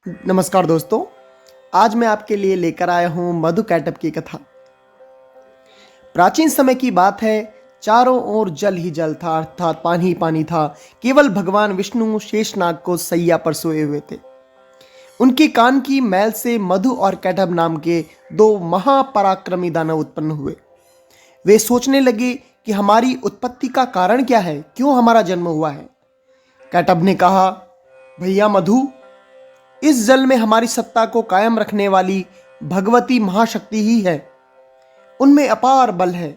नमस्कार दोस्तों। आज मैं आपके लिए लेकर आया हूं मधु कैटब की कथा। प्राचीन समय की बात है। चारों ओर जल ही जल था, अर्थात पानी ही पानी था। केवल भगवान विष्णु शेषनाग को सैया पर सोए हुए थे। उनके कान की मैल से मधु और कैटब नाम के दो महापराक्रमी दानव उत्पन्न हुए। वे सोचने लगे कि हमारी उत्पत्ति का कारण क्या है, क्यों हमारा जन्म हुआ है। कैटब ने कहा, भैया मधु, इस जल में हमारी सत्ता को कायम रखने वाली भगवती महाशक्ति ही है। उनमें अपार बल है।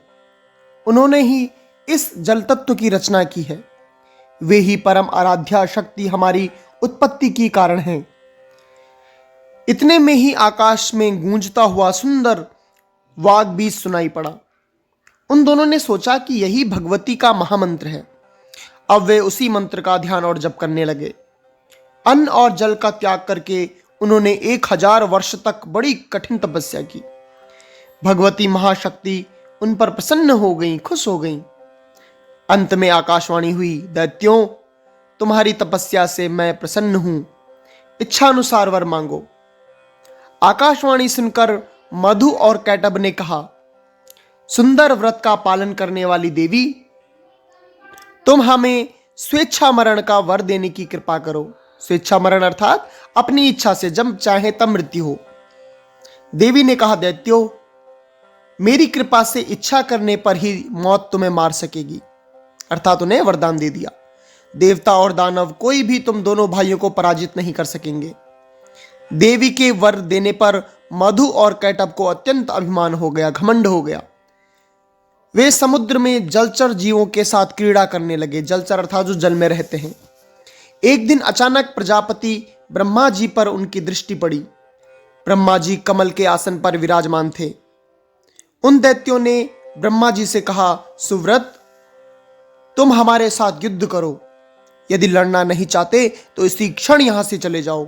उन्होंने ही इस जल तत्व की रचना की है। वे ही परम आराध्या शक्ति हमारी उत्पत्ति की कारण हैं। इतने में ही आकाश में गूंजता हुआ सुंदर वाग बीज सुनाई पड़ा। उन दोनों ने सोचा कि यही भगवती का महामंत्र है। अब वे उसी मंत्र का ध्यान और जप करने लगे। अन्न और जल का त्याग करके उन्होंने 1000 वर्ष तक बड़ी कठिन तपस्या की। भगवती महाशक्ति उन पर प्रसन्न हो गई, खुश हो गई। अंत में आकाशवाणी हुई, दैत्यों, तुम्हारी तपस्या से मैं प्रसन्न हूं। इच्छा अनुसार वर मांगो। आकाशवाणी सुनकर मधु और कैटब ने कहा, सुंदर व्रत का पालन करने वाली देवी, तुम हमें स्वेच्छा मरण का वर देने की कृपा करो। स्वेच्छा मरण अर्थात अपनी इच्छा से जब चाहे तब मृत्यु हो। देवी ने कहा, दैत्यो, मेरी कृपा से इच्छा करने पर ही मौत तुम्हें मार सकेगी। अर्थात उन्हें वरदान दे दिया। देवता और दानव कोई भी तुम दोनों भाइयों को पराजित नहीं कर सकेंगे। देवी के वर देने पर मधु और कैटब को अत्यंत अभिमान हो गया, घमंड हो गया। वे समुद्र में जलचर जीवों के साथ क्रीड़ा करने लगे। जलचर अर्थात जो जल में रहते हैं। एक दिन अचानक प्रजापति ब्रह्मा जी पर उनकी दृष्टि पड़ी। ब्रह्मा जी कमल के आसन पर विराजमान थे। उन दैत्यों ने ब्रह्मा जी से कहा, सुव्रत, तुम हमारे साथ युद्ध करो। यदि लड़ना नहीं चाहते तो इसी क्षण यहां से चले जाओ,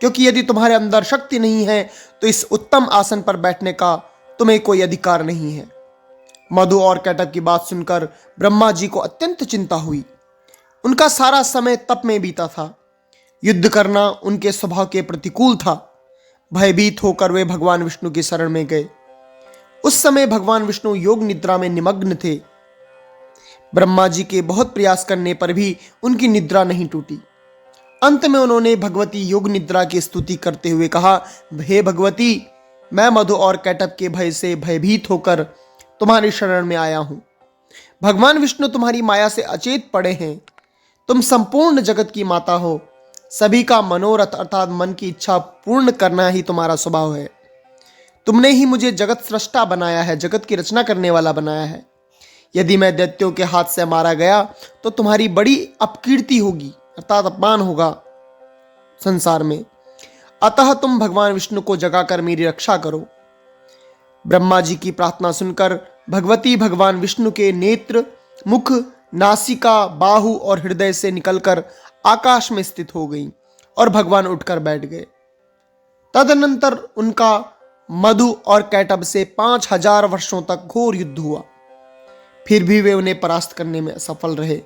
क्योंकि यदि तुम्हारे अंदर शक्ति नहीं है तो इस उत्तम आसन पर बैठने का तुम्हें कोई अधिकार नहीं है। मधु और कैटब की बात सुनकर ब्रह्मा जी को अत्यंत चिंता हुई। उनका सारा समय तप में बीता था। युद्ध करना उनके स्वभाव के प्रतिकूल था। भयभीत होकर वे भगवान विष्णु की शरण में गए। उस समय भगवान विष्णु योग निद्रा में निमग्न थे। ब्रह्मा जी के बहुत प्रयास करने पर भी उनकी निद्रा नहीं टूटी। अंत में उन्होंने भगवती योग निद्रा की स्तुति करते हुए कहा, हे भगवती, मैं मधु और कैटब के भय से भयभीत होकर तुम्हारी शरण में आया हूं। भगवान विष्णु तुम्हारी माया से अचेत पड़े हैं। तुम संपूर्ण जगत की माता हो। सभी का मनोरथ अर्थात मन की इच्छा पूर्ण करना ही तुम्हारा स्वभाव है। तुमने ही मुझे जगत सृष्टा बनाया है, जगत की रचना करने वाला बनाया है। यदि मैं दैत्यों के हाथ से मारा गया तो तुम्हारी बड़ी अपकीर्ति होगी, अर्थात अपमान होगा संसार में। अतः तुम भगवान विष्णु को जगाकर मेरी रक्षा करो। ब्रह्मा जी की प्रार्थना सुनकर भगवती भगवान विष्णु के नेत्र, मुख, नासिका, बाहु और हृदय से निकलकर आकाश में स्थित हो गई और भगवान उठकर बैठ गए। तदनंतर उनका मधु और कैटब से 5000 वर्षों तक घोर युद्ध हुआ। फिर भी वे उन्हें परास्त करने में असफल रहे।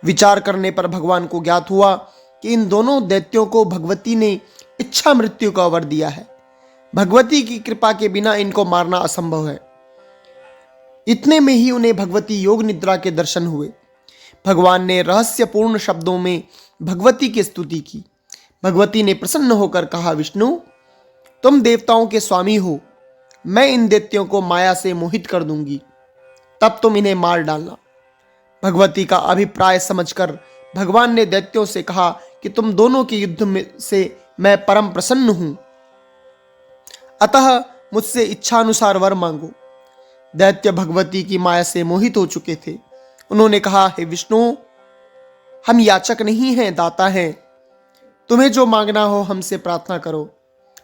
विचार करने पर भगवान को ज्ञात हुआ कि इन दोनों दैत्यों को भगवती ने इच्छा मृत्यु का वर दिया है। भगवती की कृपा के बिना इनको मारना असंभव है। इतने में ही उन्हें भगवती योग निद्रा के दर्शन हुए। भगवान ने रहस्यपूर्ण शब्दों में भगवती की स्तुति की। भगवती ने प्रसन्न होकर कहा, विष्णु, तुम देवताओं के स्वामी हो। मैं इन दैत्यों को माया से मोहित कर दूंगी, तब तुम इन्हें मार डालना। भगवती का अभिप्राय समझकर भगवान ने दैत्यों से कहा कि तुम दोनों के युद्ध में से मैं परम प्रसन्न हूं, अतः मुझसे इच्छानुसार वर मांगो। दैत्य भगवती की माया से मोहित हो चुके थे। उन्होंने कहा, हे विष्णु, हम याचक नहीं हैं, दाता हैं। तुम्हें जो मांगना हो हमसे प्रार्थना करो,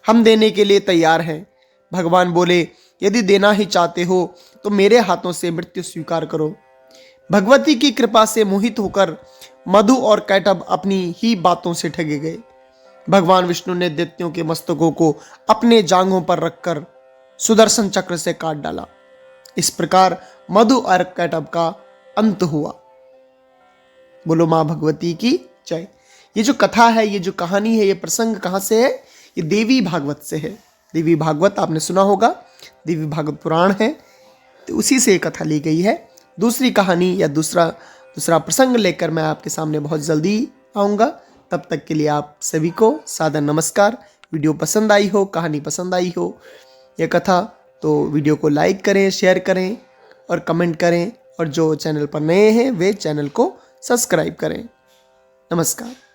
हम देने के लिए तैयार हैं। भगवान बोले, यदि देना ही चाहते हो तो मेरे हाथों से मृत्यु स्वीकार करो। भगवती की कृपा से मोहित होकर मधु और कैटब अपनी ही बातों से ठगे गए। भगवान विष्णु ने दैत्यों के मस्तकों को अपने जांघों पर रखकर सुदर्शन चक्र से काट डाला। इस प्रकार मधु और कैटब का अंत हुआ। बोलो मां भगवती की जय। ये जो कथा है, ये जो कहानी है, ये प्रसंग कहाँ से है? ये देवी भागवत से है। देवी भागवत आपने सुना होगा, देवी भागवत पुराण है, तो उसी से ये कथा ली गई है। दूसरी कहानी या दूसरा प्रसंग लेकर मैं आपके सामने बहुत जल्दी आऊँगा। तब तक के लिए आप सभी को सादर नमस्कार। वीडियो पसंद आई हो, कहानी पसंद आई हो, यह कथा, तो वीडियो को लाइक करें, शेयर करें और कमेंट करें। और जो चैनल पर नए हैं वे चैनल को सब्सक्राइब करें। नमस्कार।